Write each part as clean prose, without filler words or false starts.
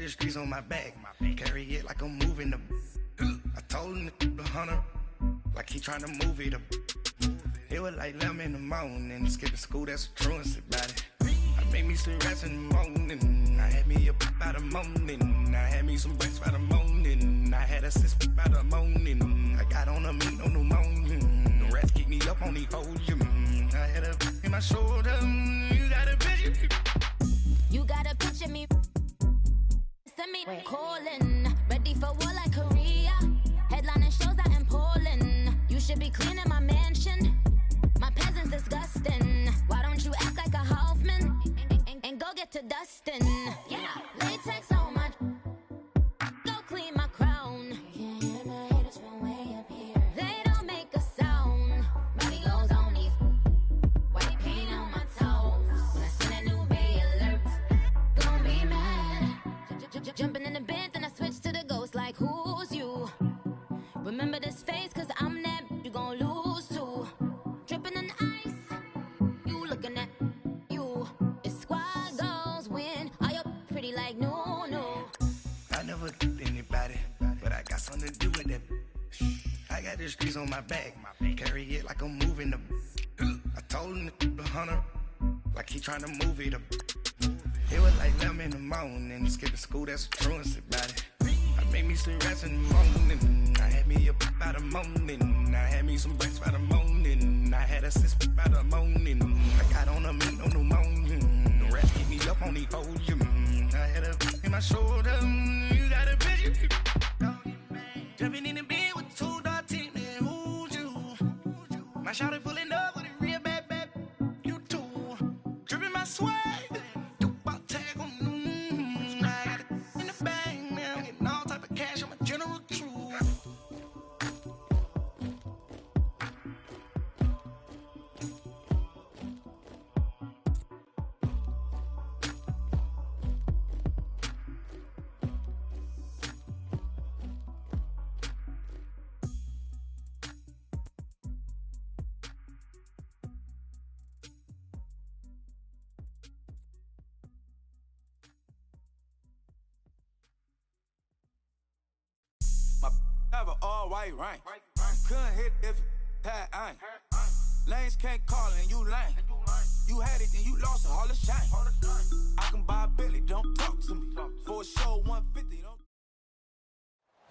the streets on my back. Carry it like I'm moving the. I told him the hunter, like he trying to move it up. It was like 11 in the morning, skipping school, that's a truancy about it. I made me some rats in the morning, I had me a pop by the morning. I had me some breaks by the morning, I had a sis by the morning. I got on a meat on the morning, the rats keep me up on the podium. I had a in my shoulder, you got a picture. You got a picture me, send me calling, ready for war like Korea. Headlining shows out in Poland, you should be cleaning my mansion. My peasants disgusting. Why don't you act like a Hoffman and go get to dustin'? Yeah, latex on my. Go clean my crown. You can hear my haters from way up here. They don't make a sound. Body goes on these. White paint on my toes. When I send a new Bay alert, gonna be mad. Jumping in the bed, then I switch to the ghost. Like who's you? Remember this face, cause I'm that. You gon' lose too. Dripping in ice, you looking at you. It's squad goals win. Are you pretty like no, no? I never did anybody, but I got something to do with that. I got the streets on my back, carry it like I'm moving the. I told him the hunter, like he trying to move it up. It was like 11 in the morning, skipping school, that's a truancy about it. I made me some rats in the morning, I had me a pop by the morning. I had me some breaks by the morning, I had a sis by the morning. I got on a meat on the morning, the rats keep me up on the podium. I had a in my shoulder, you got a picture. Jumping in the bed with 2 dark teeth, man, who's you? My shawty pulling up with a real bad, you too. Dripping my swag, do about tag on I got it in the bag, man, I'm getting all type of cash, I'm a general true. My have an all-white rank. Couldn't hit if it had ain't. Lanes can't call it and you lame. You had it and you lost it, all the shame. I can buy a Billy, don't talk to me. For a show 150, don't.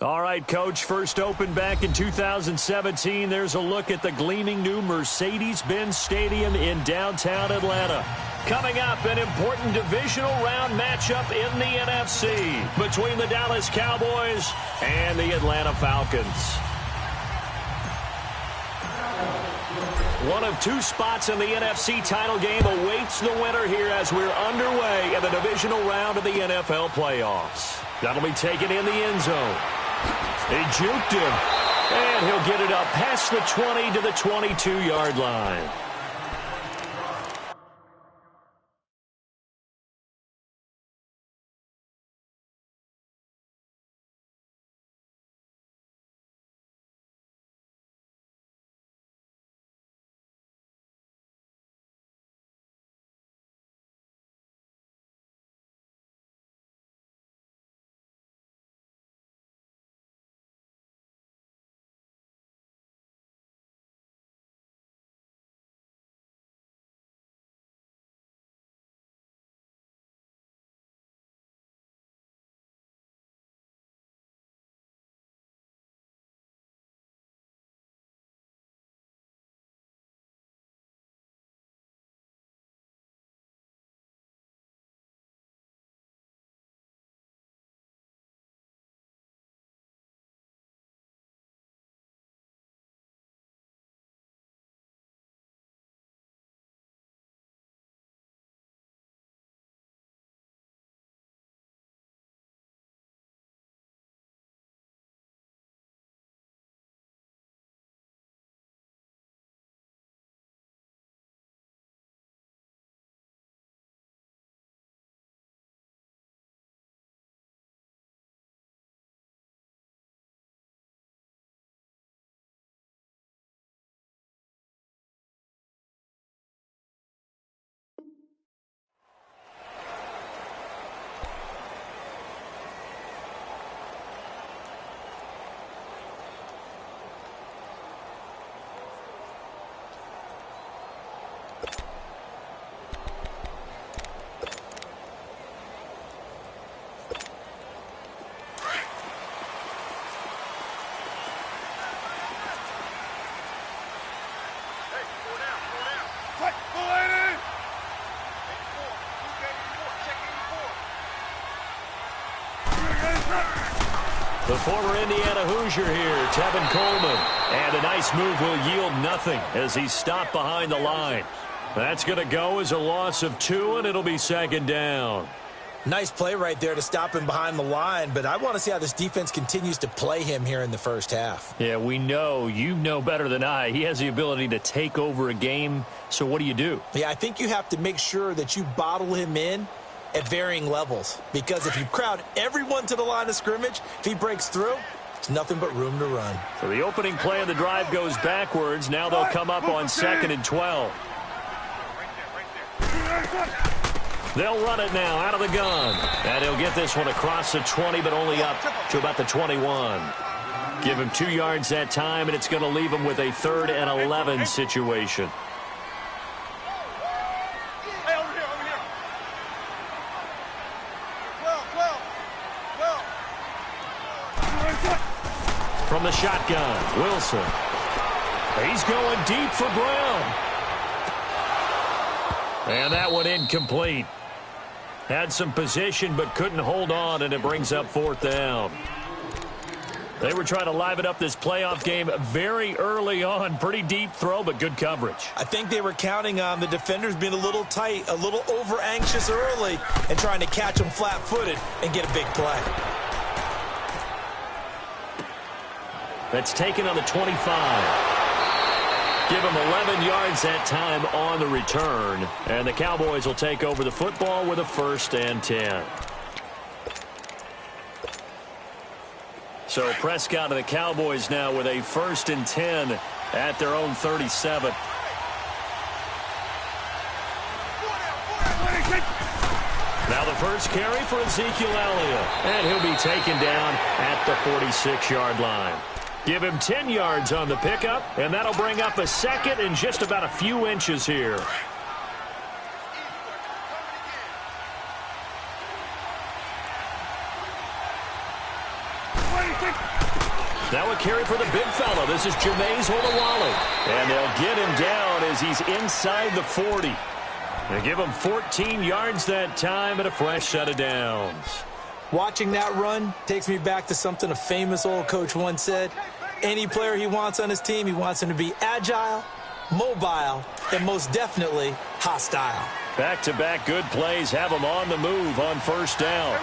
All right, Coach, first opened back in 2017. There's a look at the gleaming new Mercedes-Benz Stadium in downtown Atlanta. Coming up, an important divisional round matchup in the NFC between the Dallas Cowboys and the Atlanta Falcons. One of 2 spots in the NFC title game awaits the winner here as we're underway in the divisional round of the NFL playoffs. That'll be taken in the end zone. He juked him, and he'll get it up past the 20 to the 22-yard line. The former Indiana Hoosier here, Tevin Coleman. And a nice move will yield nothing as he's stopped behind the line. That's going to go as a loss of 2, and it'll be second down. Nice play right there to stop him behind the line, but I want to see how this defense continues to play him here in the first half. Yeah, we know. You know better than I. He has the ability to take over a game, so what do you do? Yeah, I think you have to make sure that you bottle him in at varying levels, because if you crowd everyone to the line of scrimmage, if he breaks through, it's nothing but room to run. So the opening play of the drive goes backwards. Now they'll come up on 2nd and 12. They'll run it now out of the gun. And he'll get this one across the 20, but only up to about the 21. Give him 2 yards that time, and it's going to leave him with a 3rd and 11 situation. From the shotgun, Wilson. He's going deep for Brown. And that one incomplete. Had some position but couldn't hold on, and it brings up 4th down. They were trying to liven up this playoff game very early on. Pretty deep throw, but good coverage. I think they were counting on the defenders being a little tight, a little over-anxious early, and trying to catch them flat-footed and get a big play. That's taken on the 25. Give him 11 yards that time on the return. And the Cowboys will take over the football with a 1st and 10. So Prescott and the Cowboys now with a 1st and 10 at their own 37. Now the first carry for Ezekiel Elliott. And he'll be taken down at the 46-yard line. Give him 10 yards on the pickup, and that'll bring up a 2nd and just about a few inches here. Now a carry for the big fella. This is Jameis Olawale. And they'll get him down as he's inside the 40. They give him 14 yards that time and a fresh set of downs. Watching that run takes me back to something a famous old coach once said. Any player he wants on his team, he wants him to be agile, mobile, and most definitely hostile. Back-to-back good plays have him on the move on 1st down.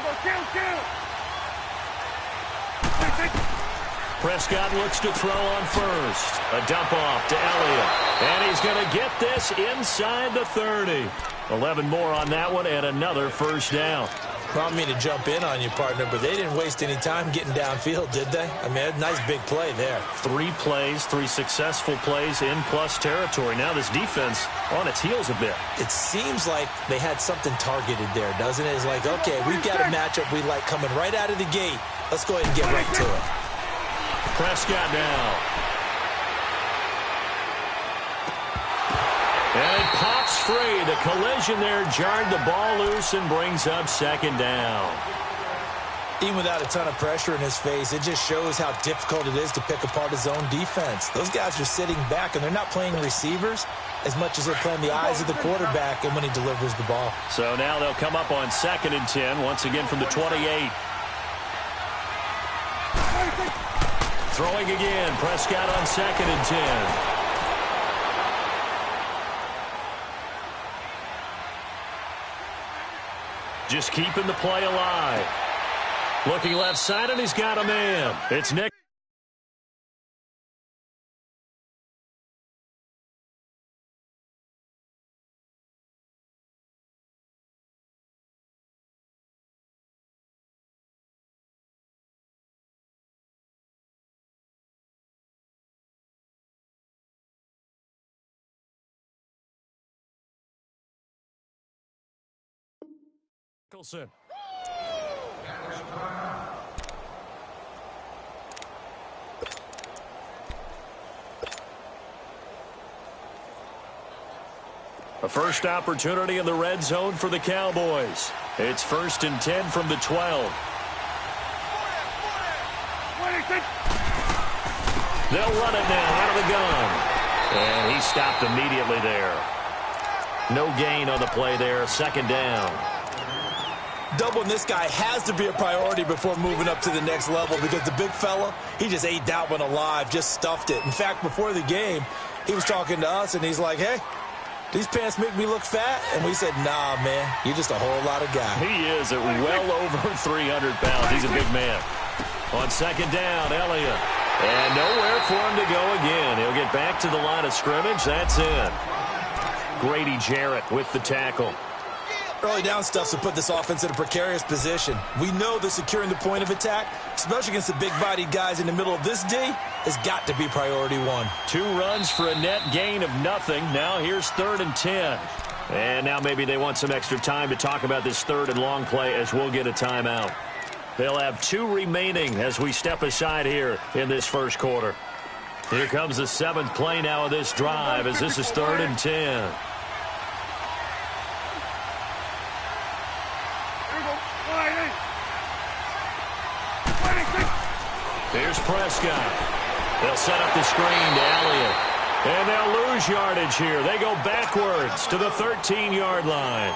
Prescott looks to throw on 1st. A dump off to Elliott. And he's going to get this inside the 30. 11 more on that one and another 1st down. Prompt me to jump in on you, partner, but they didn't waste any time getting downfield, did they? I mean, a nice big play there. 3 plays, 3 successful plays in plus territory. Now this defense on its heels a bit. It seems like they had something targeted there, doesn't it? It's like, okay, we've got a matchup we like coming right out of the gate. Let's go ahead and get right to it. Prescott now. And it pops free. The collision there jarred the ball loose and brings up 2nd down. Even without a ton of pressure in his face, it just shows how difficult it is to pick apart his own defense. Those guys are sitting back, and they're not playing receivers as much as they're playing the eyes of the quarterback and when he delivers the ball. So now they'll come up on 2nd and 10, once again from the 28. Throwing again, Prescott on 2nd and 10. Just keeping the play alive. Looking left side, and he's got a man. It's Nick. Nicholson. A first opportunity in the red zone for the Cowboys. It's 1st and 10 from the 12. They'll run it now out of the gun. And he stopped immediately there. No gain on the play there. 2nd down. doubling this guy has to be a priority before moving up to the next level because the big fella, he just ate that one alive, just stuffed it. In fact, before the game, he was talking to us, and he's like, hey, these pants make me look fat? And we said, nah, man, you're just a whole lot of guy. He is at well over 300 pounds. He's a big man. On second down, Elliott. And nowhere for him to go again. He'll get back to the line of scrimmage. That's it. Grady Jarrett with the tackle. Early down stuffs will put this offense in a precarious position. We know that securing the point of attack, especially against the big-bodied guys in the middle of this D, has got to be priority one. 2 runs for a net gain of nothing. Now here's 3rd and 10. And now maybe they want some extra time to talk about this 3rd and long play as we'll get a timeout. They'll have 2 remaining as we step aside here in this first quarter. Here comes the 7th play now of this drive as this is 3rd and 10. Here's Prescott. They'll set up the screen to Elliott. And they'll lose yardage here. They go backwards to the 13-yard line.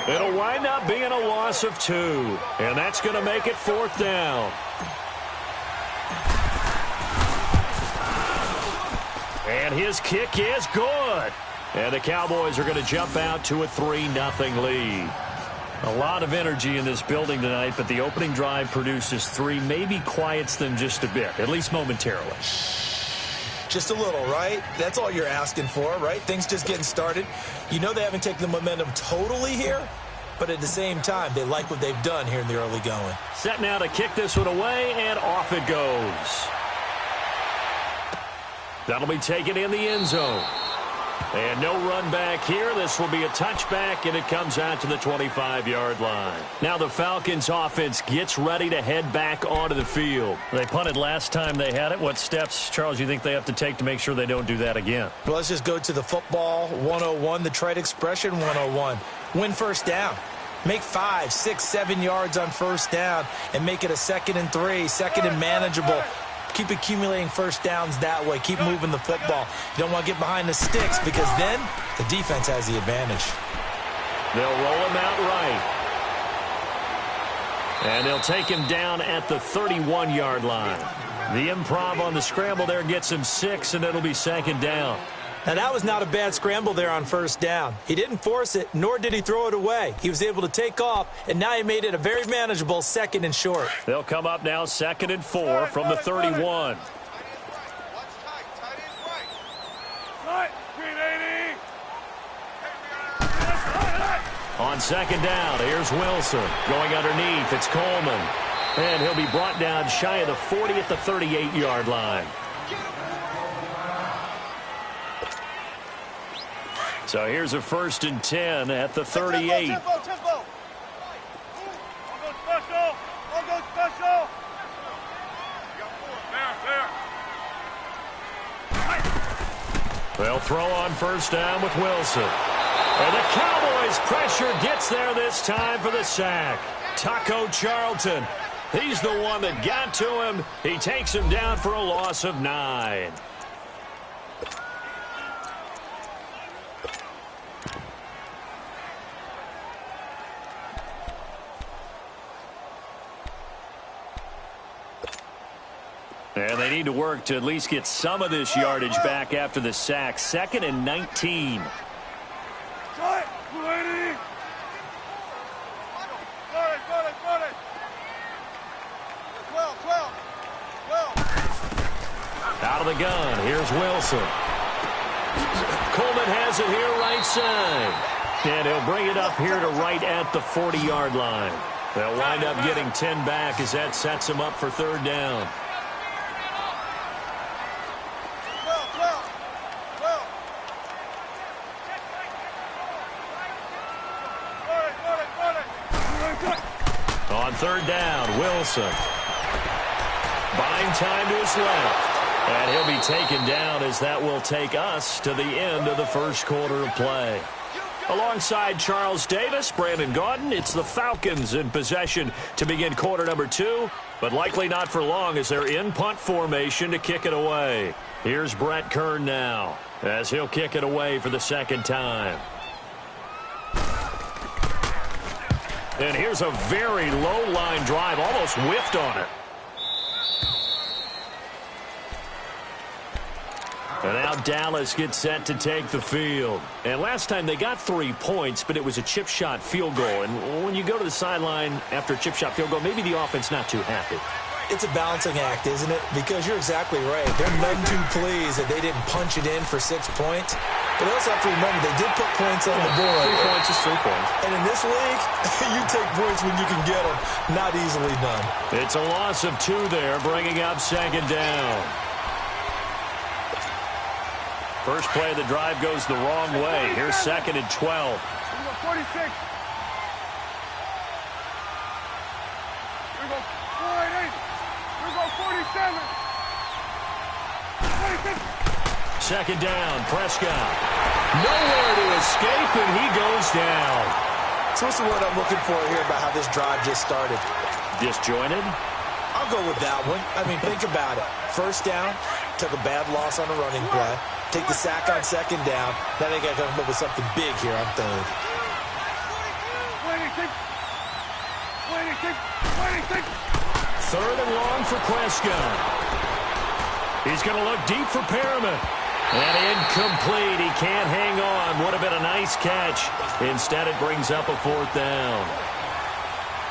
It'll wind up being a loss of 2. And that's going to make it 4th down. And his kick is good. And the Cowboys are going to jump out to a 3-0 lead. A lot of energy in this building tonight, but the opening drive produces 3, maybe quiets them just a bit, at least momentarily. Just a little, right? That's all you're asking for, right? Things just getting started. You know they haven't taken the momentum totally here, but at the same time, they like what they've done here in the early going. Set now to kick this one away, and off it goes. That'll be taken in the end zone. And no run back here. This will be a touchback, and it comes out to the 25-yard line. Now the Falcons offense gets ready to head back onto the field. They punted last time they had it. What steps, Charles, you think they have to take to make sure they don't do that again? Well, let's just go to the football 101, the trite expression 101. Win first down. Make 5, 6, 7 yards on first down and make it a 2nd and 3, 2nd and manageable. Keep accumulating first downs that way. Keep moving the football. You don't want to get behind the sticks because then the defense has the advantage. They'll roll him out right. And they'll take him down at the 31-yard line. The improv on the scramble there gets him 6, and it'll be 2nd down. Now, that was not a bad scramble there on first down. He didn't force it, nor did he throw it away. He was able to take off, and now he made it a very manageable 2nd and short. They'll come up now 2nd and 4 from the 31. On 2nd down, here's Wilson. Going underneath, it's Coleman. And he'll be brought down shy of the 40 at the 38-yard line. So here's a 1st and 10 at the 38. Tempo. I'll go special. They'll throw on first down with Wilson. And the Cowboys' pressure gets there this time for the sack. Taco Charlton, he's the one that got to him. He takes him down for a loss of 9. And they need to work to at least get some of this yardage back after the sack. 2nd and 19. Out of the gun, here's Wilson. Coleman has it here right side. And he'll bring it up here to right at the 40-yard line. They'll wind up getting 10 back as that sets them up for 3rd down. On 3rd down, Wilson. Buying time to his left. And he'll be taken down as that will take us to the end of the first quarter of play. Alongside Charles Davis, Brandon Gaudin, it's the Falcons in possession to begin quarter number 2, but likely not for long as they're in punt formation to kick it away. Here's Brett Kern now as he'll kick it away for the 2nd time. And here's a very low-line drive, almost whiffed on it. And now Dallas gets set to take the field. And last time they got 3 points, but it was a chip shot field goal. And when you go to the sideline after a chip shot field goal, maybe the offense not too happy. It's a balancing act, isn't it? Because you're exactly right. They're none too pleased that they didn't punch it in for 6 points. But they also have to remember they did put points on the board. 3 points is 3 points. And in this league, you take points when you can get them. Not easily done. It's a loss of 2 there, bringing up second down. First play of the drive goes the wrong way. Here's second and 12. 46. Here we go. 48. Here we go. 47. 46. Second down, Prescott. Nowhere to escape, and he goes down. So what's the word I'm looking for here about how this drive just started? Disjointed? I'll go with that one. I mean, think about it. First down, took a bad loss on a running play. Take the sack on second down. Now they got to come up with something big here on third. 26. 26. 26. Third and long for Prescott. He's going to look deep for Perriman. And incomplete. He can't hang on. Would have been a nice catch. Instead, it brings up a fourth down.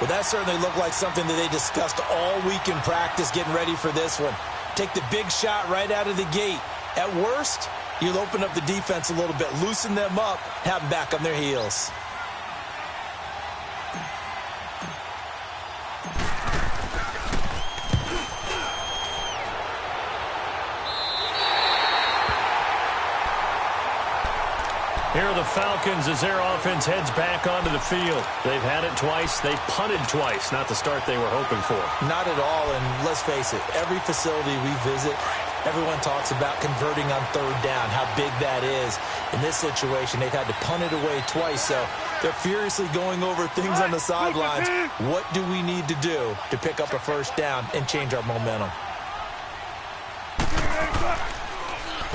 Well, that certainly looked like something that they discussed all week in practice getting ready for this one. Take the big shot right out of the gate. At worst, you'll open up the defense a little bit, loosen them up, have them back on their heels. Here are the Falcons as their offense heads back onto the field. They've had it twice. They've punted twice. Not the start they were hoping for. Not at all, and let's face it, every facility we visit, everyone talks about converting on third down, how big that is. In this situation, they've had to punt it away twice, so they're furiously going over things on the sidelines. What do we need to do to pick up a first down and change our momentum?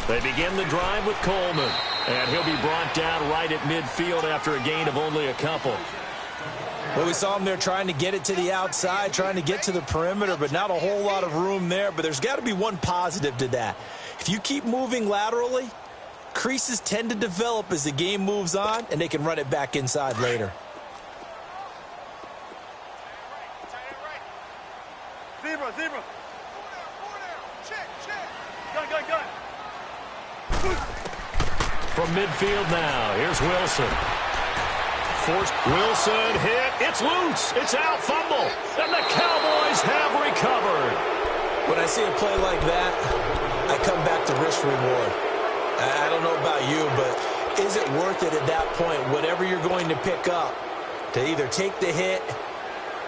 They begin the drive with Coleman, and he'll be brought down right at midfield after a gain of only a couple. Well, we saw him there trying to get it to the outside, trying to get to the perimeter, but not a whole lot of room there. But there's got to be one positive to that. If you keep moving laterally, creases tend to develop as the game moves on, and they can run it back inside later. Zebra. Gun. From midfield now, here's Wilson. Forced Wilson hit. It's loose. It's out. Fumble. And the Cowboys have recovered. When I see a play like that, I come back to risk reward. I don't know about you, but is it worth it at that point, whatever you're going to pick up, to either take the hit,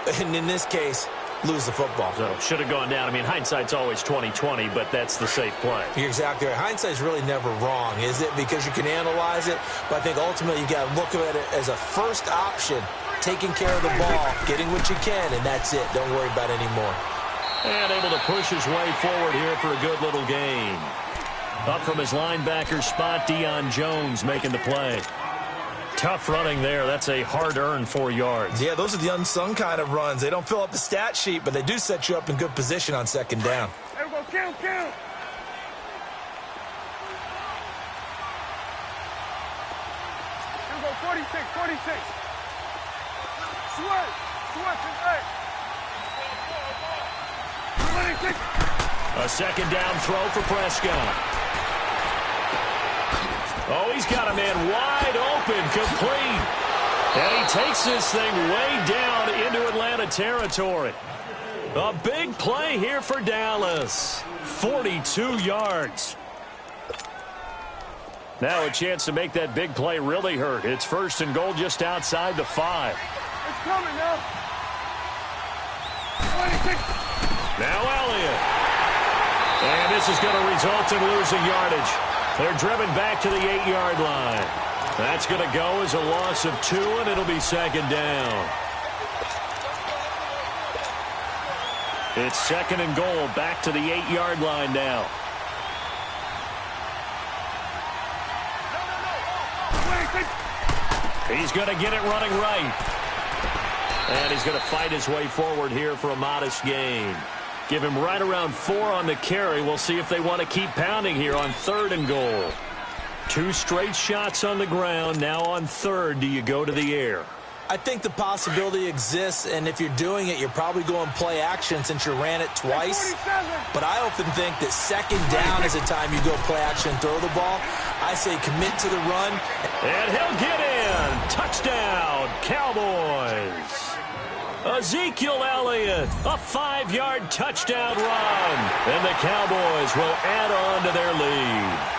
and in this case, lose the football? So should have gone down. I mean, hindsight's always 20/20, but that's the safe play. You're exactly right. Hindsight's really never wrong, is it? Because you can analyze it, but I think ultimately you got to look at it as a first option, taking care of the ball, getting what you can, and that's it. Don't worry about it anymore. And able to push his way forward here for a good little gain. Up from his linebacker spot, Deion Jones making the play. Tough running there. That's a hard-earned 4 yards. Yeah, those are the unsung kind of runs. They don't fill up the stat sheet, but they do set you up in good position on second down. There we go. Count. Here we go. 46. Sweat. 26. A second down throw for Prescott. Oh, he's got a man wide open, complete. And he takes this thing way down into Atlanta territory. A big play here for Dallas. 42 yards. Now a chance to make that big play really hurt. It's first and goal just outside the 5. It's coming now. 26. Now Elliott. And this is going to result in losing yardage. They're driven back to the 8-yard line. That's going to go as a loss of 2, and it'll be second down. It's second and goal, back to the 8-yard line now. He's going to get it running right. And he's going to fight his way forward here for a modest gain. Give him right around 4 on the carry. We'll see if they want to keep pounding here on 3rd and goal. 2 straight shots on the ground. Now on 3rd, do you go to the air? I think the possibility exists, and if you're doing it, you're probably going play action since you ran it twice. But I often think that 2nd down is the time you go play action and throw the ball. I say commit to the run. And he'll get in. Touchdown, Cowboys. Ezekiel Elliott, a 5-yard touchdown run. And the Cowboys will add on to their lead.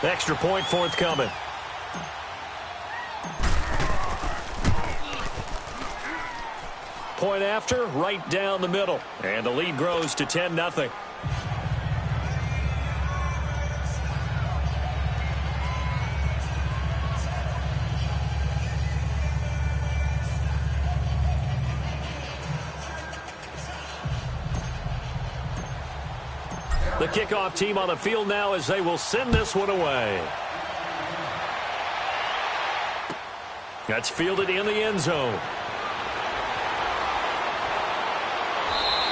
Extra point forthcoming. Point after, right down the middle. And the lead grows to 10-0. The kickoff team on the field now as they will send this one away. That's fielded in the end zone.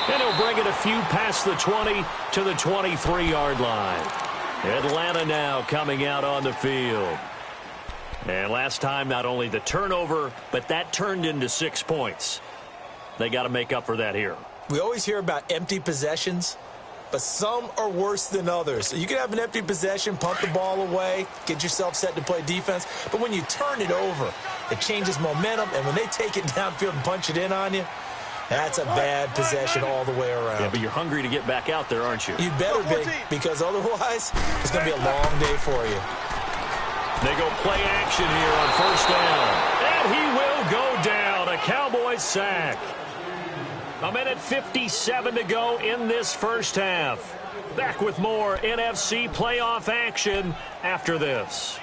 And he'll bring it a few past the 20 to the 23-yard line. Atlanta now coming out on the field. And last time, not only the turnover, but that turned into 6 points. They got to make up for that here. We always hear about empty possessions, but some are worse than others. You can have an empty possession, punt the ball away, get yourself set to play defense, but when you turn it over, it changes momentum, and when they take it downfield and punch it in on you, that's a bad possession all the way around. Yeah, but you're hungry to get back out there, aren't you? You better be, because otherwise, it's going to be a long day for you. They go play action here on 1st down. And he will go down. A Cowboys sack. 1:57 to go in this first half. Back with more NFC playoff action after this.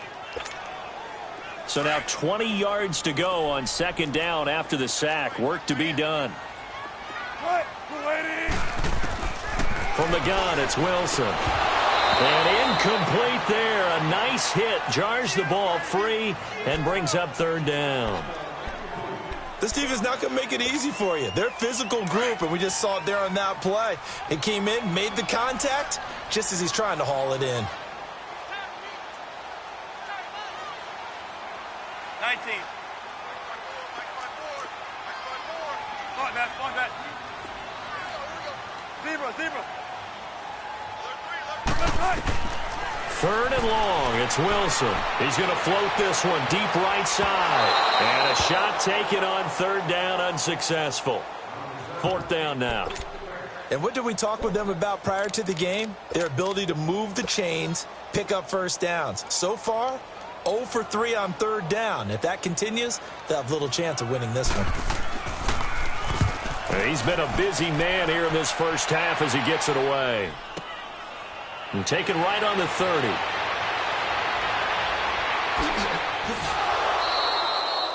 So now 20 yards to go on 2nd down after the sack. Work to be done. From the gun, it's Wilson. And incomplete there. A nice hit. Jars the ball free and brings up 3rd down. This team is not going to make it easy for you. They're a physical group, and we just saw it there on that play. It came in, made the contact, just as he's trying to haul it in. 19. Spawn that. Zebra. 3rd and long. It's Wilson. He's going to float this one deep right side. And a shot taken on 3rd down, unsuccessful. 4th down now. And what did we talk with them about prior to the game? Their ability to move the chains, pick up 1st downs. So far, 0 for 3 on 3rd down. If that continues, they'll have little chance of winning this one. He's been a busy man here in this first half as he gets it away. And taken right on the 30.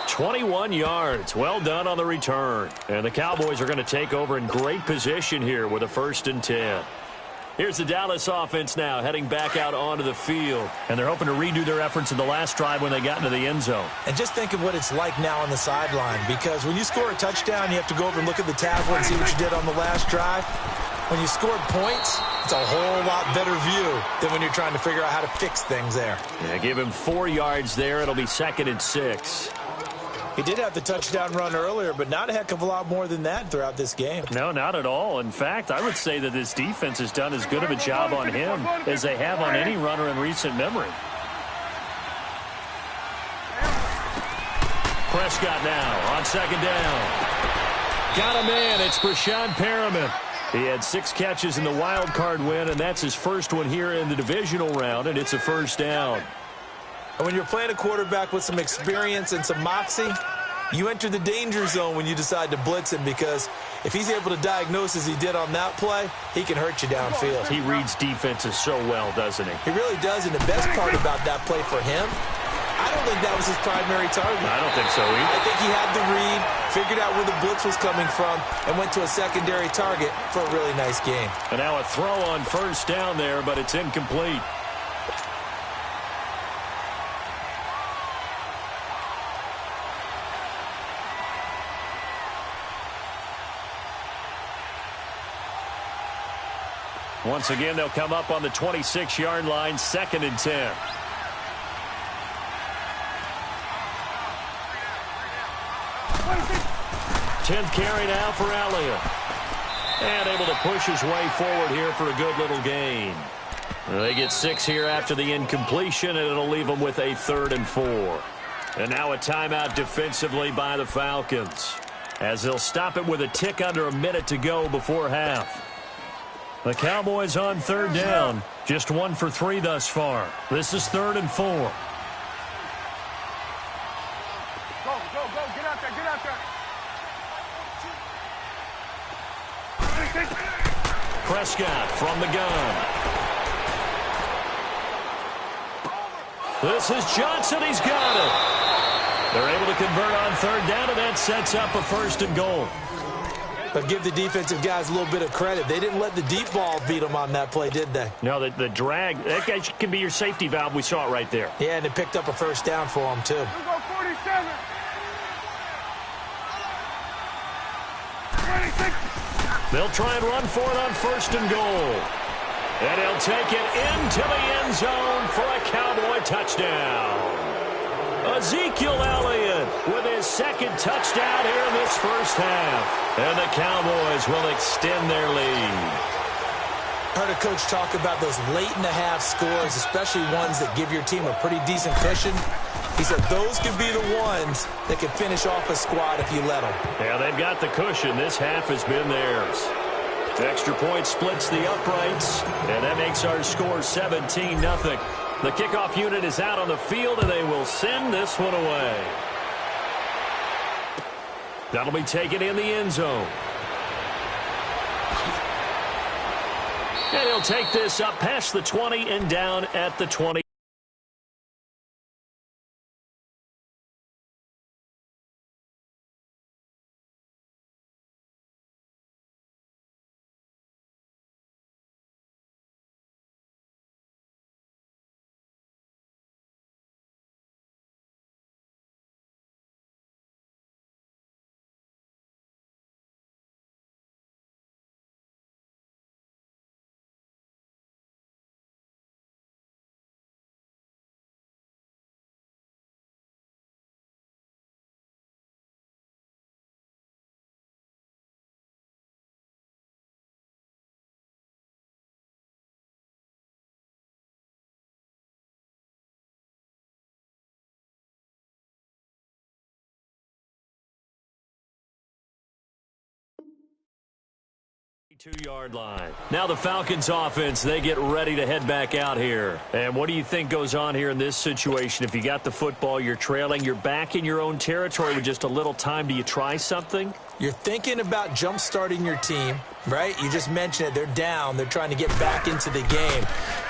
21 yards. Well done on the return. And the Cowboys are going to take over in great position here with a 1st and 10. Here's the Dallas offense now heading back out onto the field. And they're hoping to redo their efforts in the last drive when they got into the end zone. And just think of what it's like now on the sideline, because when you score a touchdown, you have to go over and look at the tablet and see what you did on the last drive. When you scored points, it's a whole lot better view than when you're trying to figure out how to fix things there. Yeah, give him 4 yards there. It'll be 2nd and 6. He did have the touchdown run earlier, but not a heck of a lot more than that throughout this game. No, not at all. In fact, I would say that this defense has done as good of a job on him as they have on any runner in recent memory. Prescott now on 2nd down. Got him in. It's Brashad Perriman. He had 6 catches in the wild card win, and that's his first one here in the divisional round, and it's a 1st down. And when you're playing a quarterback with some experience and some moxie, you enter the danger zone when you decide to blitz him, because if he's able to diagnose as he did on that play, he can hurt you downfield. He reads defenses so well, doesn't he? He really does, and the best part about that play for him, I don't think that was his primary target. I don't think so either. I think he had the read, figured out where the blitz was coming from and went to a secondary target for a really nice game. And now a throw on first down there, but it's incomplete. Once again, they'll come up on the 26-yard line, 2nd and 10. Tenth carry now for Elliott. And able to push his way forward here for a good little gain. They get 6 here after the incompletion, and it'll leave them with a 3rd and 4. And now a timeout defensively by the Falcons, as they'll stop it with a tick under a minute to go before half. The Cowboys on 3rd down, just 1 for 3 thus far. This is 3rd and 4. Go, get out there, get out there. Prescott from the gun. This is Johnson. He's got it. They're able to convert on 3rd down, and that sets up a 1st and goal. But give the defensive guys a little bit of credit. They didn't let the deep ball beat them on that play, did they? No, the drag, that guy can be your safety valve. We saw it right there. Yeah, and it picked up a 1st down for them, too. You go 47. 26. They'll try and run for it on 1st and goal. And he'll take it into the end zone for a Cowboy touchdown. Ezekiel Elliott with his 2nd touchdown here in this first half. And the Cowboys will extend their lead. Heard a coach talk about those late-in-the-half scores, especially ones that give your team a pretty decent cushion. He said those could be the ones that can finish off a squad if you let them. Yeah, they've got the cushion. This half has been theirs. Extra point splits the uprights, and that makes our score 17-0. The kickoff unit is out on the field, and they will send this one away. That'll be taken in the end zone. And he'll take this up past the 20 and down at the 20. Two-yard line. Now the Falcons offense, they get ready to head back out here. And what do you think goes on here in this situation? If you got the football, you're trailing, you're back in your own territory with just a little time. Do you try something? You're thinking about jump-starting your team, right? You just mentioned it. They're down. They're trying to get back into the game.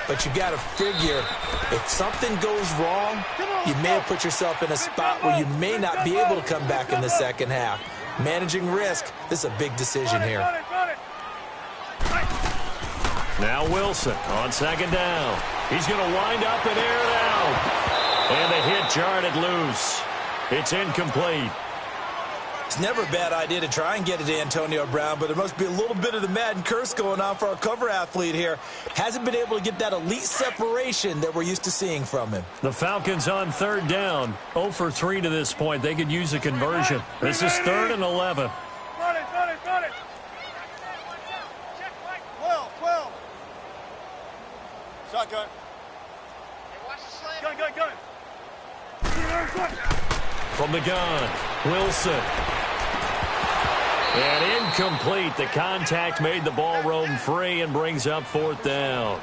But you got to figure, if something goes wrong, you may have put yourself in a spot where you may not be able to come back in the second half. Managing risk, this is a big decision here. Now Wilson on 2nd down. He's going to wind up and air it out. And the hit jarred it loose. It's incomplete. It's never a bad idea to try and get it to Antonio Brown, but there must be a little bit of the Madden curse going on for our cover athlete here. Hasn't been able to get that elite separation that we're used to seeing from him. The Falcons on 3rd down. 0 for 3 to this point. They could use a conversion. This is 3rd and 11. Got it. Shotgun. Gun. From the gun, Wilson. And incomplete. The contact made the ball roam free and brings up 4th down.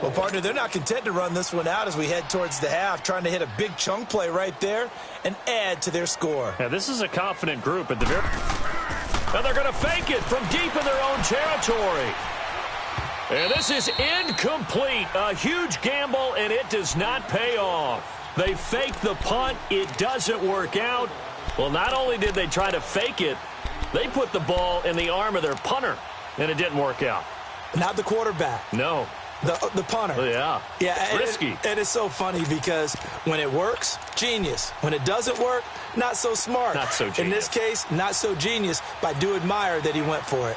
Well, partner, they're not content to run this one out as we head towards the half, trying to hit a big chunk play right there and add to their score. Yeah, this is a confident group at the very... And they're going to fake it from deep in their own territory. And this is incomplete. A huge gamble, and it does not pay off. They fake the punt. It doesn't work out. Well, not only did they try to fake it, they put the ball in the arm of their punter, and it didn't work out. Not the quarterback. No. The punter. Yeah. Yeah. Risky. And it's so funny because when it works, genius. When it doesn't work, not so smart. Not so genius. In this case, not so genius, but I do admire that he went for it.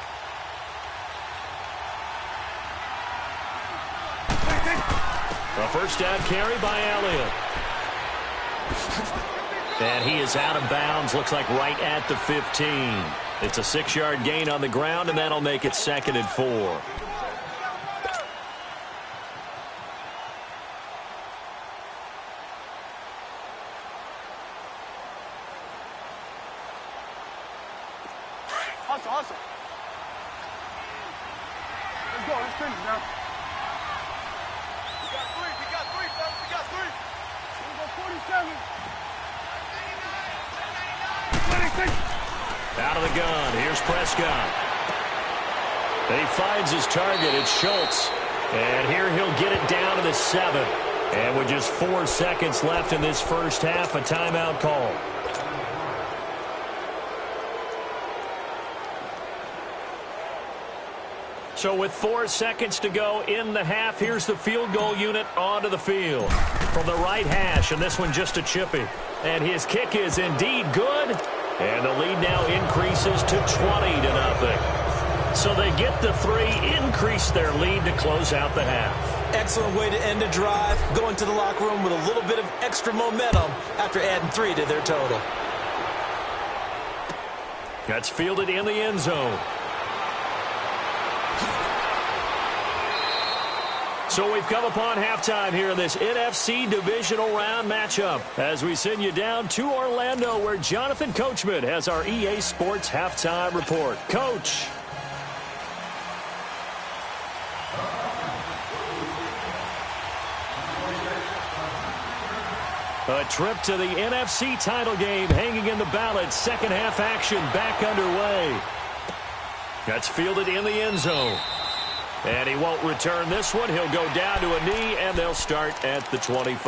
A first down carry by Elliott. And he is out of bounds, looks like right at the 15. It's a 6-yard gain on the ground, and that'll make it 2nd and 4. Hustle. Let's go. Let's finish now. We got three, fellas. We got three. We're going to go 47. 26. Out of the gun. Here's Prescott. And he finds his target. It's Schultz. And here he'll get it down to the 7. And with just 4 seconds left in this first half, a timeout call. So with 4 seconds to go in the half, here's the field goal unit onto the field. From the right hash, and this one just a chippy. And his kick is indeed good. And the lead now increases to 20-0. So they get the 3, increase their lead to close out the half. Excellent way to end a drive, going to the locker room with a little bit of extra momentum after adding 3 to their total. That's fielded in the end zone. So we've come upon halftime here in this NFC Divisional Round matchup as we send you down to Orlando where Jonathan Coachman has our EA Sports Halftime Report. Coach. A trip to the NFC title game hanging in the balance. Second half action back underway. That's fielded in the end zone. And he won't return this one. He'll go down to a knee, and they'll start at the 25.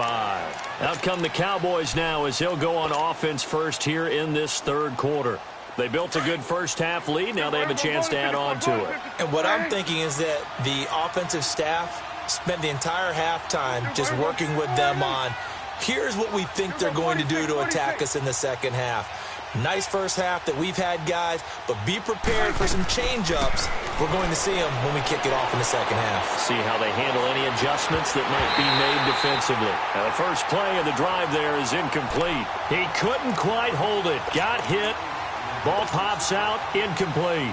Out come the Cowboys now as he'll go on offense first here in this third quarter. They built a good first half lead. Now they have a chance to add on to it. And what I'm thinking is that the offensive staff spent the entire halftime just working with them on, here's what we think they're going to do to attack us in the second half. Nice first half that we've had, guys, but be prepared for some change-ups. We're going to see them when we kick it off in the second half. See how they handle any adjustments that might be made defensively. Now, the first play of the drive there is incomplete. He couldn't quite hold it. Got hit. Ball pops out. Incomplete.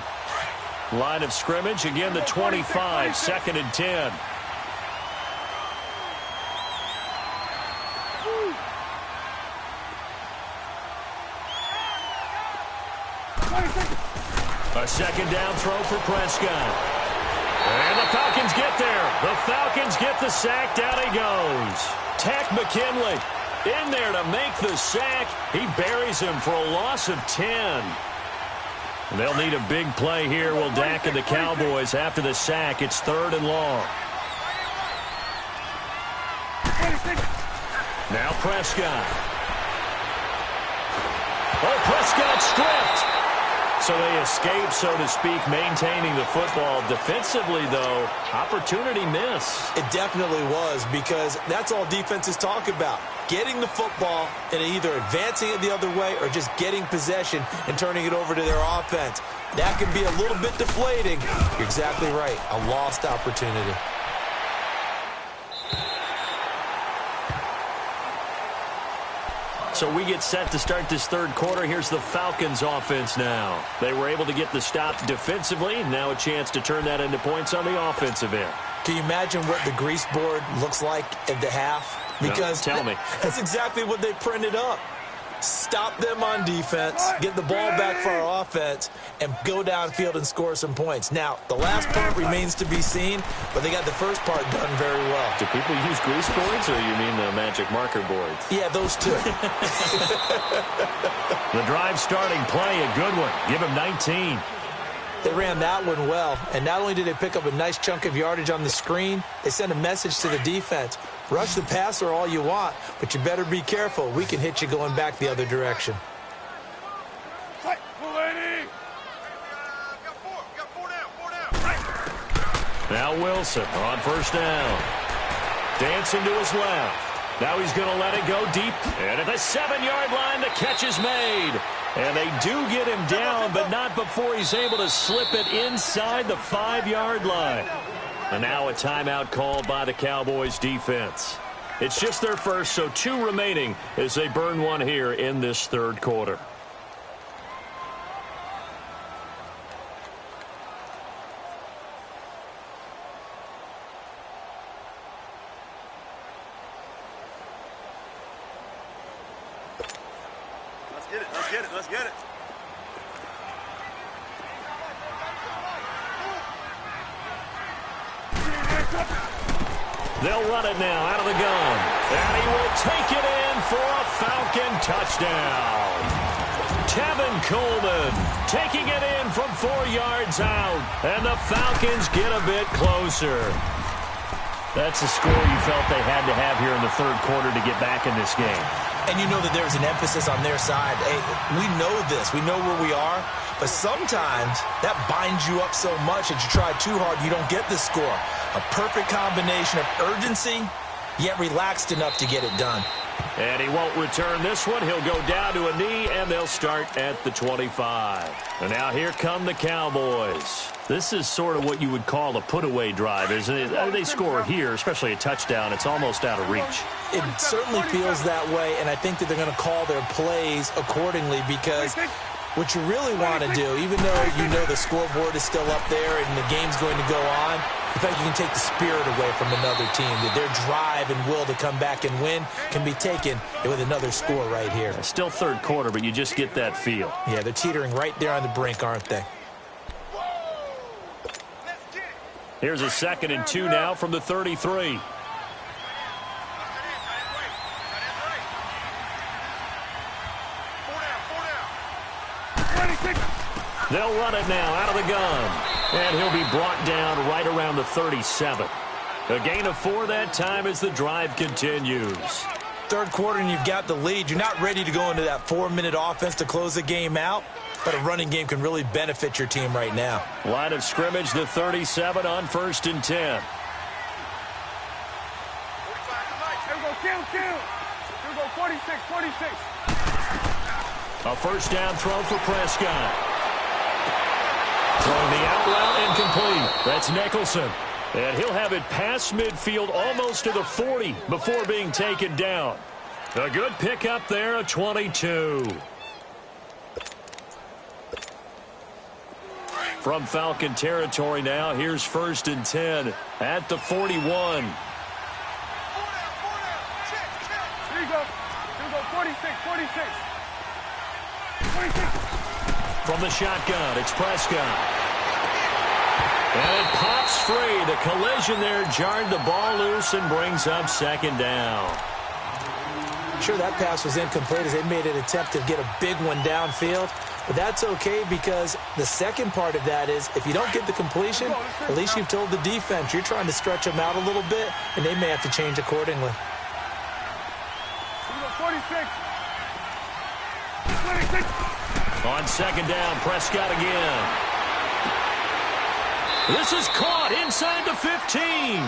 Line of scrimmage, again, the 25, 2nd and 10. A second down throw for Prescott. And the Falcons get there. The Falcons get the sack. Down he goes. Tack McKinley in there to make the sack. He buries him for a loss of 10. And they'll need a big play here, will Dak and the Cowboys after the sack. It's 3rd and long. Now Prescott. Oh, Prescott stripped. So they escape, so to speak, maintaining the football. Defensively, though, opportunity miss. It definitely was, because that's all defenses talk about. Getting the football and either advancing it the other way or just getting possession and turning it over to their offense. That can be a little bit deflating. You're exactly right. A lost opportunity. So we get set to start this third quarter. Here's the Falcons offense now. They were able to get the stop defensively. Now a chance to turn that into points on the offensive end. Can you imagine what the grease board looks like at the half? Because no, tell me. That's exactly what they printed up. Stop them on defense, get the ball back for our offense, and go downfield and score some points. Now, the last part remains to be seen, but they got the first part done very well. Do people use grease boards, or you mean the magic marker boards? Yeah, those two. The drive starting play, a good one. Give him 19. They ran that one well, and not only did they pick up a nice chunk of yardage on the screen, they sent a message to the defense. Rush the passer all you want, but you better be careful. We can hit you going back the other direction. tight. Move, lady. Got four down. Now Wilson on first down. Dancing to his left. Now he's going to let it go deep. And at the 7-yard line, the catch is made. And they do get him down, but not before he's able to slip it inside the 5-yard line. And now a timeout called by the Cowboys defense. It's just their first, so 2 remaining as they burn one here in this third quarter. Let's get it. They'll run it now out of the gun. And he will take it in for a Falcon touchdown. Tevin Coleman taking it in from 4 yards out. And the Falcons get a bit closer. That's a score you felt they had to have here in the third quarter to get back in this game. And you know that there's an emphasis on their side. Hey, we know this. We know where we are. But sometimes that binds you up so much that you try too hard, you don't get the score. A perfect combination of urgency, yet relaxed enough to get it done. And he won't return this one. He'll go down to a knee, and they'll start at the 25. And now here come the Cowboys. This is sort of what you would call a put-away drive, isn't it? They score here, especially a touchdown. It's almost out of reach. It certainly feels that way, and I think that they're going to call their plays accordingly because what you really want to do, even though you know the scoreboard is still up there and the game's going to go on, in fact, you can take the spirit away from another team. That their drive and will to come back and win can be taken with another score right here. Still third quarter, but you just get that feel. Yeah, they're teetering right there on the brink, aren't they? Here's a 2nd and 2 now from the 33. They'll run it now out of the gun. And he'll be brought down right around the 37. A gain of 4 that time as the drive continues. Third quarter and you've got the lead. You're not ready to go into that 4-minute offense to close the game out. But a running game can really benefit your team right now. Line of scrimmage, the 37 on 1st and 10. Here we go, kill. Here we go, 46. A first down throw for Prescott. Throwing the out route incomplete. That's Nicholson. And he'll have it past midfield almost to the 40 before being taken down. A good pickup there, a 22. From Falcon territory now, here's 1st and 10 at the 41. Here you go, 46. From the shotgun, it's Prescott. And it pops free. The collision there jarred the ball loose and brings up 2nd down. Sure, that pass was incomplete as they made an attempt to get a big one downfield. But that's okay because the second part of that is if you don't get the completion, at least you've told the defense you're trying to stretch them out a little bit, and they may have to change accordingly. 46. On 2nd down, Prescott again. This is caught inside the 15.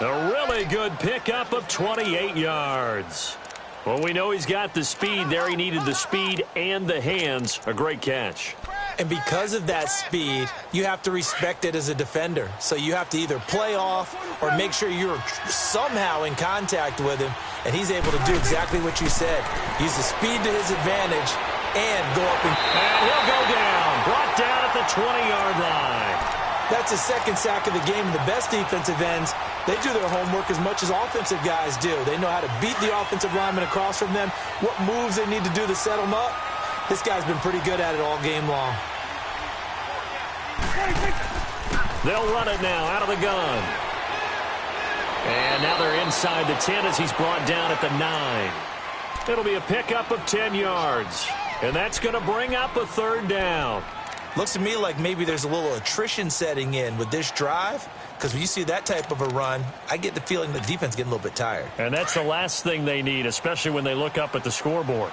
A really good pickup of 28 yards. Well, we know he's got the speed there. He needed the speed and the hands. A great catch. And because of that speed, you have to respect it as a defender. So you have to either play off or make sure you're somehow in contact with him, and he's able to do exactly what you said. Use the speed to his advantage and go up and he'll go down. Brought down at the 20-yard line. That's the 2nd sack of the game. And the best defensive ends, they do their homework as much as offensive guys do. They know how to beat the offensive lineman across from them, what moves they need to do to set them up. This guy's been pretty good at it all game long. They'll run it now out of the gun. And now they're inside the 10 as he's brought down at the 9. It'll be a pickup of 10 yards. And that's going to bring up a 3rd down. Looks to me like maybe there's a little attrition setting in with this drive, because when you see that type of a run, I get the feeling the defense is getting a little bit tired. And that's the last thing they need, especially when they look up at the scoreboard.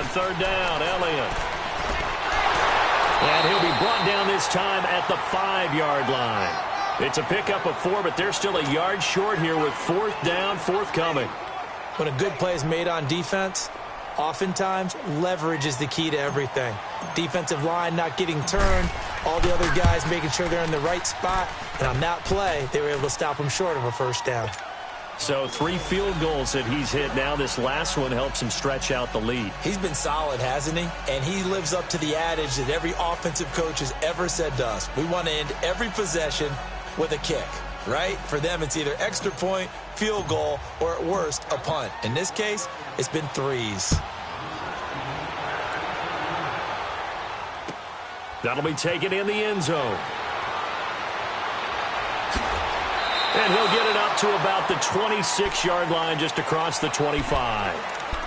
On third down, Elliott. And he'll be brought down this time at the 5-yard line. It's a pickup of 4, but they're still a yard short here with fourth down forthcoming. When a good play is made on defense, oftentimes leverage is the key to everything. Defensive line not getting turned, all the other guys making sure they're in the right spot, and on that play, they were able to stop them short of a first down. So 3 field goals that he's hit now. This last one helps him stretch out the lead. He's been solid, hasn't he? And he lives up to the adage that every offensive coach has ever said to us. We want to end every possession with a kick, right? For them, it's either extra point, field goal, or at worst, a punt. In this case, it's been 3s. That'll be taken in the end zone. And he'll get it up to about the 26-yard line, just across the 25.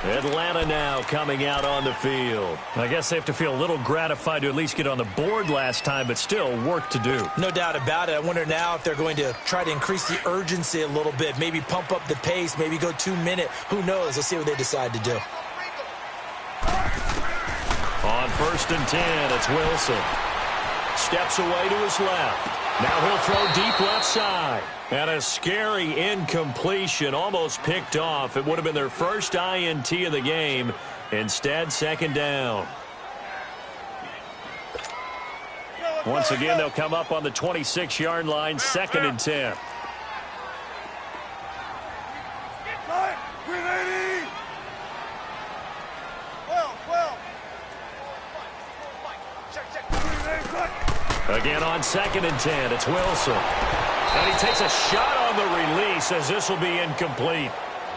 Atlanta now coming out on the field. I guess they have to feel a little gratified to at least get on the board last time, but still work to do. No doubt about it. I wonder now if they're going to try to increase the urgency a little bit, maybe pump up the pace, maybe go 2-minute. Who knows? Let's see what they decide to do. On 1st and 10, it's Wilson. Steps away to his left. Now he'll throw deep left side. And a scary incompletion, almost picked off. It would have been their first INT of the game. Instead, second down. Once again, they'll come up on the 26-yard line, 2nd and 10. Again on 2nd and 10, it's Wilson. And he takes a shot on the release as this will be incomplete.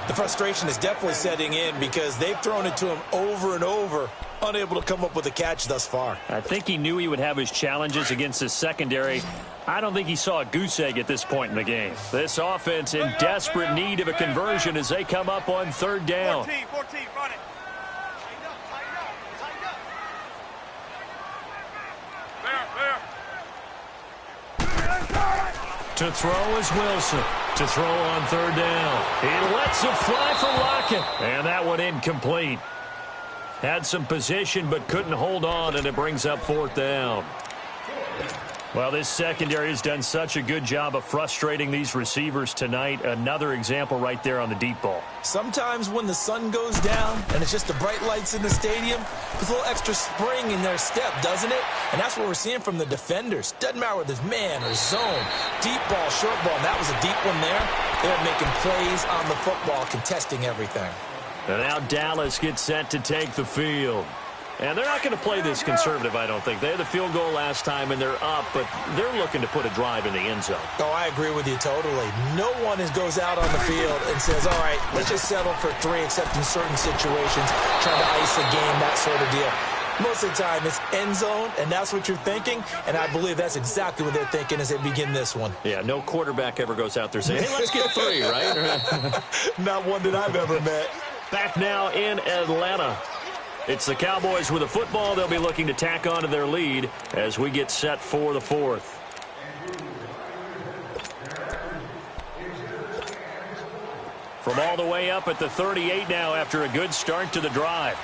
The frustration is definitely setting in because they've thrown it to him over and over, unable to come up with a catch thus far. I think he knew he would have his challenges against his secondary. I don't think he saw a goose egg at this point in the game. This offense in desperate need of a conversion as they come up on 3rd down. 14, run it. To throw is Wilson. To throw on 3rd down. He lets it fly for Lockett. And that one incomplete. Had some position but couldn't hold on, and it brings up 4th down. Well, this secondary has done such a good job of frustrating these receivers tonight. Another example right there on the deep ball. Sometimes when the sun goes down and it's just the bright lights in the stadium, there's a little extra spring in their step, doesn't it? And that's what we're seeing from the defenders. Doesn't matter whether it's man or zone, deep ball, short ball, and that was a deep one there. They're making plays on the football, contesting everything. And now Dallas gets set to take the field. And they're not going to play this conservative, I don't think. They had the field goal last time, and they're up, but they're looking to put a drive in the end zone. Oh, I agree with you totally. No one goes out on the field and says, all right, let's just settle for 3, except in certain situations, trying to ice a game, that sort of deal. Most of the time, it's end zone, and that's what you're thinking, and I believe that's exactly what they're thinking as they begin this one. Yeah, no quarterback ever goes out there saying, hey, let's get 3, right? Not one that I've ever met. Back now in Atlanta. It's the Cowboys with a football. They'll be looking to tack on to their lead as we get set for the 4th. From all the way up at the 38 now after a good start to the drive.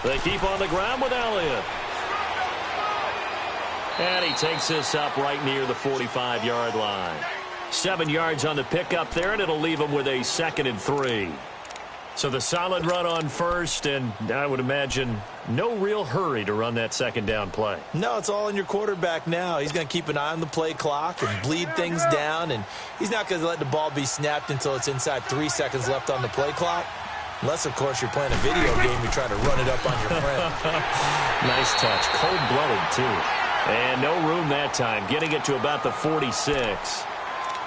They keep on the ground with Elliott. And he takes this up right near the 45-yard line. 7 yards on the pickup there, and it'll leave him with a 2nd and 3. So the solid run on 1st, and I would imagine no real hurry to run that 2nd down play. No, it's all in your quarterback now. He's going to keep an eye on the play clock and bleed things down, and he's not going to let the ball be snapped until it's inside 3 seconds left on the play clock. Unless, of course, you're playing a video game, you try to run it up on your friend. Nice touch. Cold-blooded, too. And no room that time, getting it to about the 46.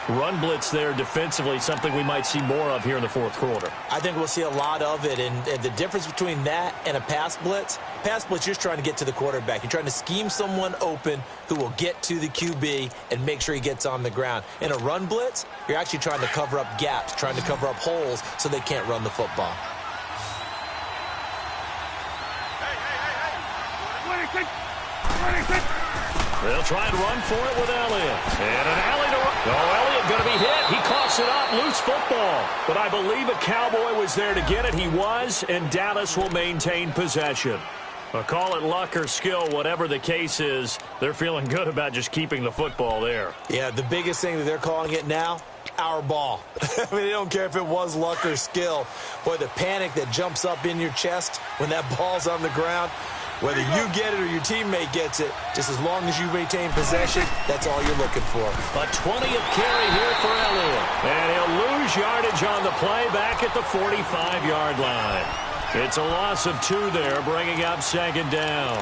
Run blitz there defensively, something we might see more of here in the 4th quarter. I think we'll see a lot of it, and the difference between that and a pass blitz, you're just trying to get to the quarterback. You're trying to scheme someone open who will get to the QB and make sure he gets on the ground. In a run blitz, you're actually trying to cover up gaps, trying to cover up holes so they can't run the football. They'll try and run for it with Elliott. And an alley to run. Oh, Elliott going to be hit. He coughs it up. Loose football. But I believe a Cowboy was there to get it. He was, and Dallas will maintain possession. Call it luck or skill, whatever the case is, they're feeling good about just keeping the football there. Yeah, the biggest thing that they're calling it now, our ball. I mean, they don't care if it was luck or skill. Boy, the panic that jumps up in your chest when that ball's on the ground, whether you get it or your teammate gets it, just as long as you maintain possession, that's all you're looking for. A 20th carry here for Elliott. And he'll lose yardage on the play back at the 45-yard line. It's a loss of 2 there, bringing up second down.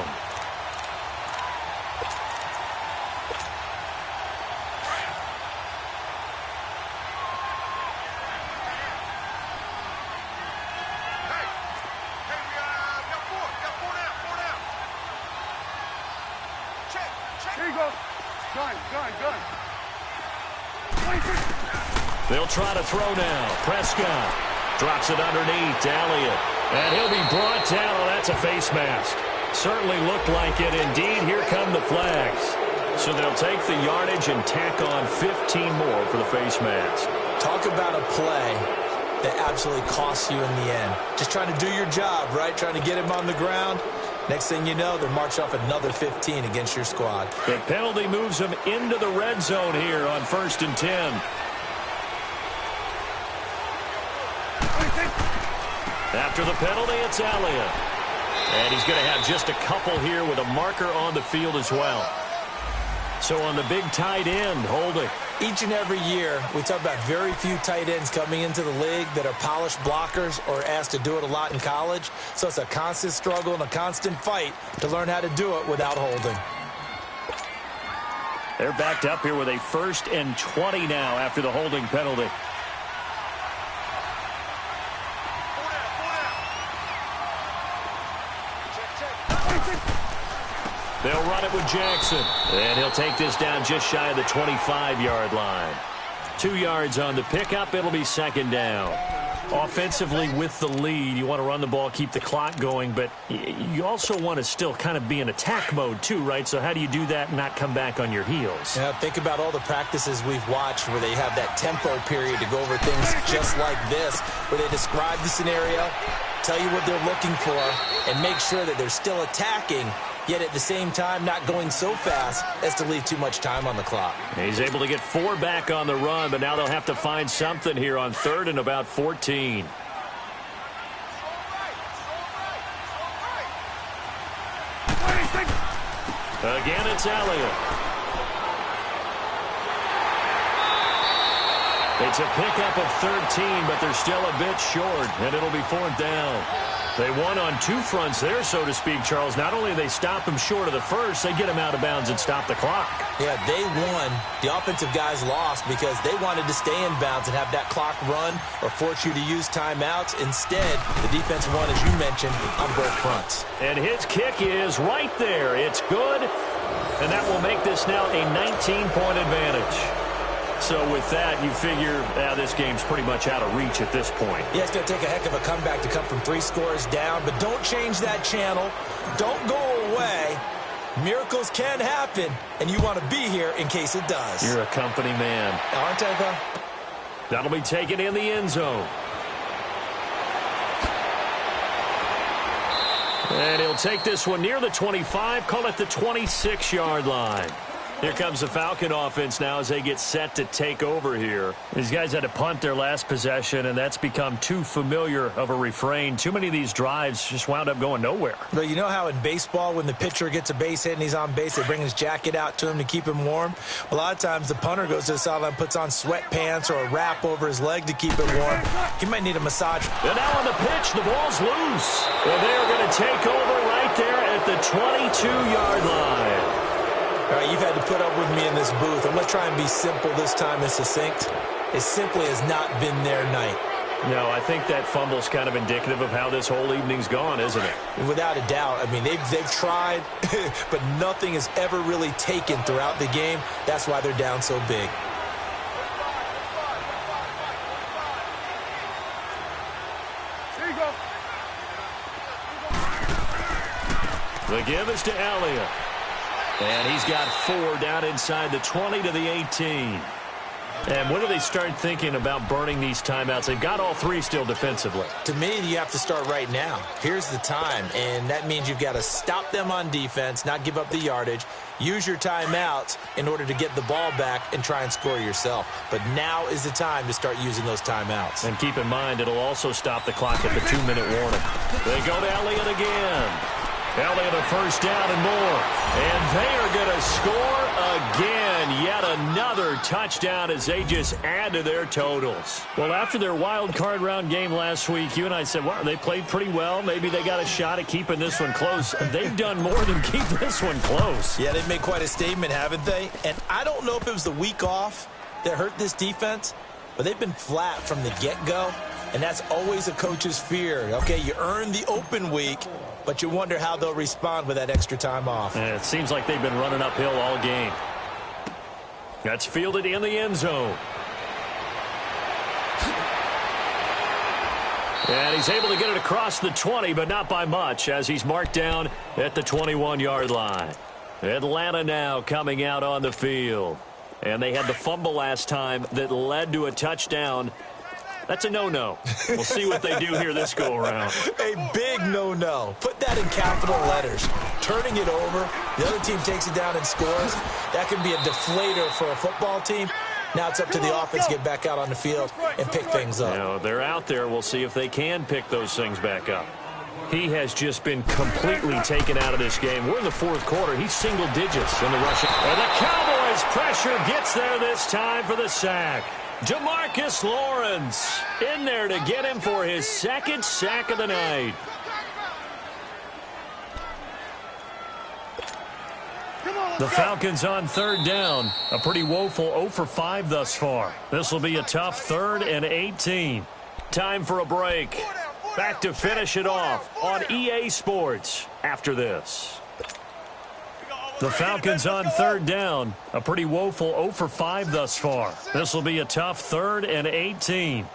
They'll try to throw now. Prescott drops it underneath to Elliott. And he'll be brought down. Oh, that's a face mask. Certainly looked like it. Indeed, here come the flags. So they'll take the yardage and tack on 15 more for the face mask. Talk about a play that absolutely costs you in the end. Just trying to do your job, right? Trying to get him on the ground. Next thing you know, they'll march off another 15 against your squad. The penalty moves them into the red zone here on 1st and 10. After the penalty, it's Elliott. And he's going to have just a couple here with a marker on the field as well. So on the big tight end, holding. Each and every year, we talk about very few tight ends coming into the league that are polished blockers or asked to do it a lot in college. So it's a constant struggle and a constant fight to learn how to do it without holding. They're backed up here with a 1st and 20 now after the holding penalty. They'll run it with Jackson. And he'll take this down just shy of the 25-yard line. 2 yards on the pickup. It'll be second down. Offensively with the lead, you want to run the ball, keep the clock going, but you also want to still kind of be in attack mode too, right? So how do you do that and not come back on your heels? Yeah, think about all the practices we've watched where they have that tempo period to go over things just like this, where they describe the scenario, tell you what they're looking for, and make sure that they're still attacking, yet at the same time not going so fast as to leave too much time on the clock. He's able to get 4 back on the run, but now they'll have to find something here on 3rd and about 14. Again, it's Elliott. It's a pickup of 13, but they're still a bit short, and it'll be 4th down. They won on 2 fronts there, so to speak, Charles. Not only they stop him short of the first, they get him out of bounds and stop the clock. Yeah, they won. The offensive guys lost because they wanted to stay in bounds and have that clock run or force you to use timeouts. Instead, the defense won, as you mentioned, on both fronts. And his kick is right there. It's good, and that will make this now a 19-point advantage. So with that, you figure this game's pretty much out of reach at this point. Yeah, it's going to take a heck of a comeback to come from 3 scores down, but don't change that channel. Don't go away. Miracles can happen, and you want to be here in case it does. You're a company man. Aren't I, though? That'll be taken in the end zone. And he'll take this one near the 25, call it the 26-yard line. Here comes the Falcon offense now as they get set to take over here. These guys had to punt their last possession, and that's become too familiar of a refrain. Too many of these drives just wound up going nowhere. But you know how in baseball, when the pitcher gets a base hit and he's on base, they bring his jacket out to him to keep him warm? A lot of times the punter goes to the sideline, puts on sweatpants or a wrap over his leg to keep it warm. He might need a massage. And now on the pitch, the ball's loose. And they're going to take over right there at the 22-yard line. All right, you've had to put up with me in this booth. I'm going to try and be simple this time and succinct. It simply has not been their night. No, I think that fumble's kind of indicative of how this whole evening's gone, isn't it? Without a doubt. I mean, they've tried, but nothing has ever really taken throughout the game. That's why they're down so big. Here you go. The give is to Elliott. And he's got 4 down inside the 20 to the 18. And when do they start thinking about burning these timeouts? They've got all 3 still defensively. To me, you have to start right now. Here's the time, and that means you've got to stop them on defense, not give up the yardage, use your timeouts in order to get the ball back and try and score yourself. But now is the time to start using those timeouts. And keep in mind, it'll also stop the clock at the 2-minute warning. They go to Elliott again. Elliott a first down and more. And they are going to score again. Yet another touchdown as they just add to their totals. Well, after their wild card round game last week, you and I said, well, they played pretty well. Maybe they got a shot at keeping this one close. They've done more than keep this one close. Yeah, they've made quite a statement, haven't they? And I don't know if it was the week off that hurt this defense, but they've been flat from the get-go. And that's always a coach's fear. Okay, you earn the open week, but you wonder how they'll respond with that extra time off. And it seems like they've been running uphill all game. That's fielded in the end zone. And he's able to get it across the 20, but not by much, as he's marked down at the 21-yard line. Atlanta now coming out on the field. And they had the fumble last time that led to a touchdown. That's a no-no. We'll see what they do here this go-around. A big no-no. Put that in capital letters. Turning it over, the other team takes it down and scores. That can be a deflator for a football team. Now it's up to the offense to get back out on the field and pick things up. You know, they're out there. We'll see if they can pick those things back up. He has just been completely taken out of this game. We're in the 4th quarter. He's single digits in the rushing. And the Cowboys' pressure gets there this time for the sack. DeMarcus Lawrence in there to get him for his 2nd sack of the night. The Falcons on 3rd down. A pretty woeful 0 for 5 thus far. This will be a tough 3rd and 18. Time for a break. Back to finish it off on EA Sports after this. The Falcons on 3rd down. A pretty woeful 0 for 5 thus far. This will be a tough 3rd and 18. 14.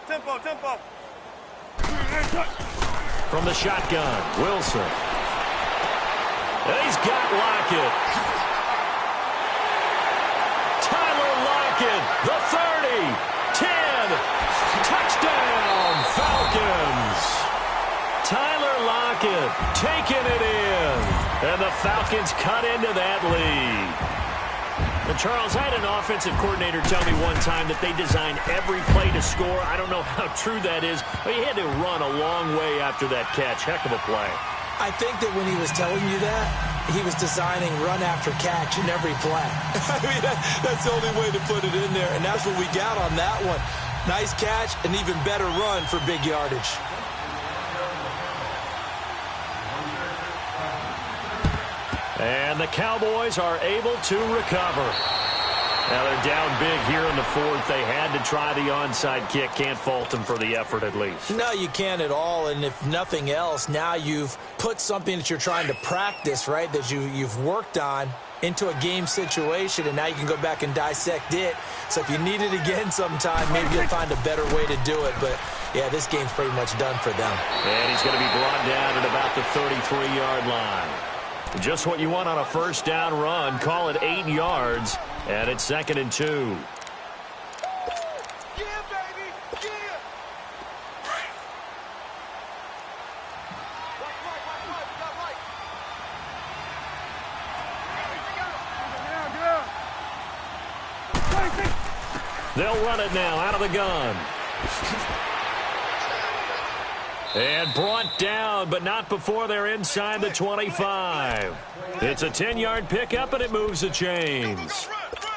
Tempo. From the shotgun, Wilson. And he's got Lockett. Tyler Lockett, the 30, 10, touchdown, Falcons. Tyler Lockett taking it in. And the Falcons cut into that lead. And Charles, I had an offensive coordinator tell me one time that they designed every play to score. I don't know how true that is, but he had to run a long way after that catch. Heck of a play. I think that when he was telling you that, he was designing run after catch in every play. I mean, that's the only way to put it in there, and that's what we got on that one. Nice catch, an even better run for big yardage. And the Cowboys are able to recover. Now they're down big here in the 4th. They had to try the onside kick. Can't fault them for the effort at least. No, you can't at all. And if nothing else, now you've put something that you're trying to practice, right, that you've worked on into a game situation, and now you can go back and dissect it. So if you need it again sometime, maybe you'll find a better way to do it. But, yeah, this game's pretty much done for them. And he's going to be brought down at about the 33-yard line. Just what you want on a first down run. Call it 8 yards, and it's 2nd and 2. Yeah, baby. Yeah. They'll run it now out of the gun. And brought down, but not before they're inside the 25. It's a 10-yard pickup, and it moves the chains.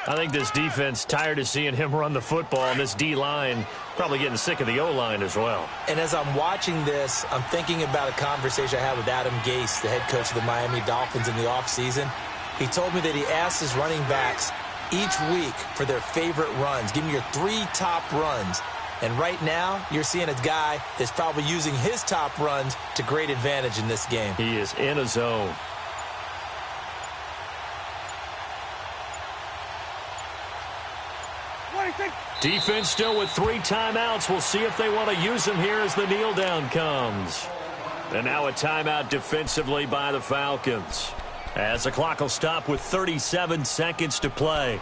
I think this defense tired of seeing him run the football, and this D-line probably getting sick of the O-line as well. And as I'm watching this, I'm thinking about a conversation I had with Adam Gase, the head coach of the Miami Dolphins in the offseason. He told me that he asked his running backs each week for their favorite runs. Give me your 3 top runs. And right now, you're seeing a guy that's probably using his top runs to great advantage in this game. He is in a zone. Defense still with 3 timeouts. We'll see if they want to use them here as the kneel down comes. And now a timeout defensively by the Falcons, as the clock will stop with 37 seconds to play.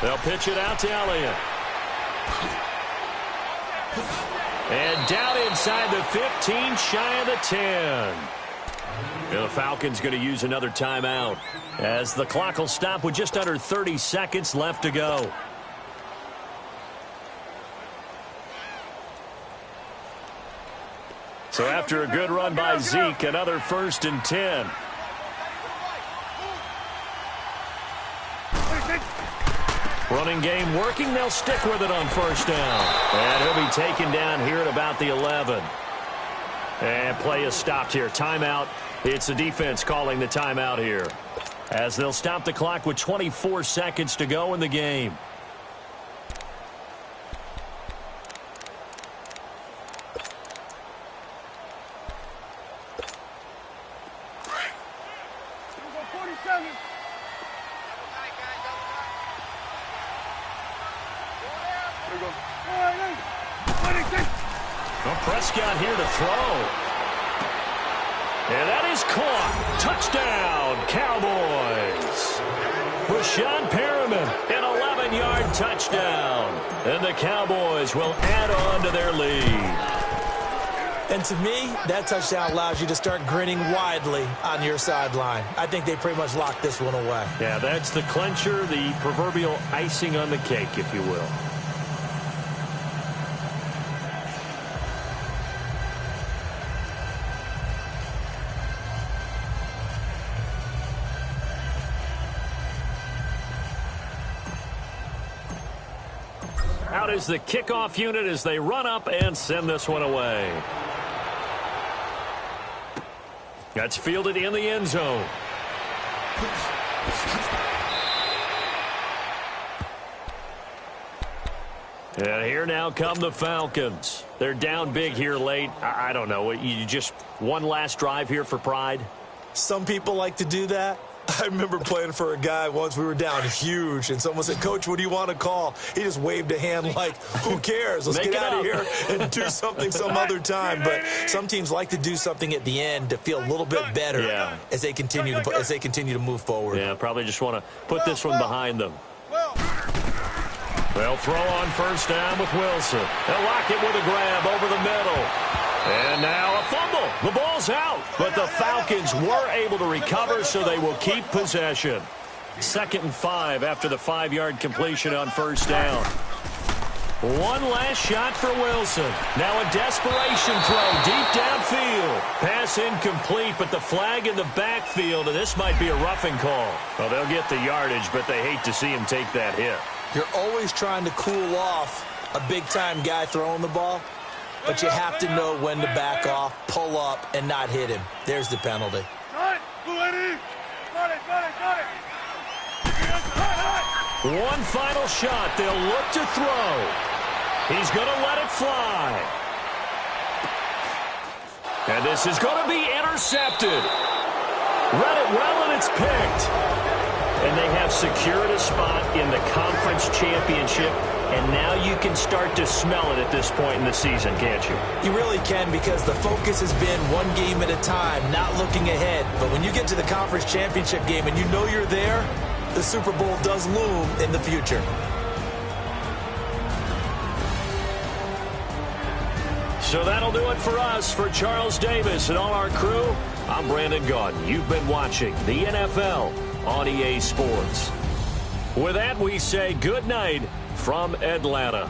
They'll pitch it out to Elliott. And down inside the 15, shy of the 10. The Falcons going to use another timeout, as the clock will stop with just under 30 seconds left to go. So after a good run by Zeke, another 1st and 10. Running game working. They'll stick with it on 1st down. And he'll be taken down here at about the 11. And play is stopped here. Timeout. It's the defense calling the timeout here, as they'll stop the clock with 24 seconds to go in the game. Prescott here to throw. And that is caught. Touchdown, Cowboys. Rashawn Perriman, an 11-yard touchdown. And the Cowboys will add on to their lead. And to me, that touchdown allows you to start grinning widely on your sideline. I think they pretty much locked this one away. Yeah, that's the clincher, the proverbial icing on the cake, if you will. Out is the kickoff unit as they run up and send this one away. That's fielded in the end zone. And here now come the Falcons. They're down big here late. I don't know. You just one last drive here for pride? Some people like to do that. I remember playing for a guy once. We were down huge, and someone said, "Coach, what do you want to call?" He just waved a hand like, who cares? Let's get out of here and do something some other time. But some teams like to do something at the end to feel a little bit better as they continue to move forward. Yeah, probably just want to put this one behind them. They'll throw on 1st down with Wilson. They'll lock it with a grab over the middle. And now a fumble. The ball's out. But the Falcons were able to recover, so they will keep possession. 2nd and 5 after the 5-yard completion on 1st down. One last shot for Wilson. Now a desperation throw deep downfield. Pass incomplete, but the flag in the backfield, and this might be a roughing call. Well, they'll get the yardage, but they hate to see him take that hit. You're always trying to cool off a big-time guy throwing the ball, but you have to know when to back off, pull up, and not hit him. There's the penalty. One final shot. They'll look to throw. He's going to let it fly. And this is going to be intercepted. Read it well, and it's picked. And they have secured a spot in the conference championship. And now you can start to smell it at this point in the season, can't you? You really can, because the focus has been one game at a time, not looking ahead. But when you get to the conference championship game and you know you're there, the Super Bowl does loom in the future. So that'll do it for us. For Charles Davis and all our crew, I'm Brandon Gaudin. You've been watching the NFL on EA Sports. With that, we say good night from Atlanta.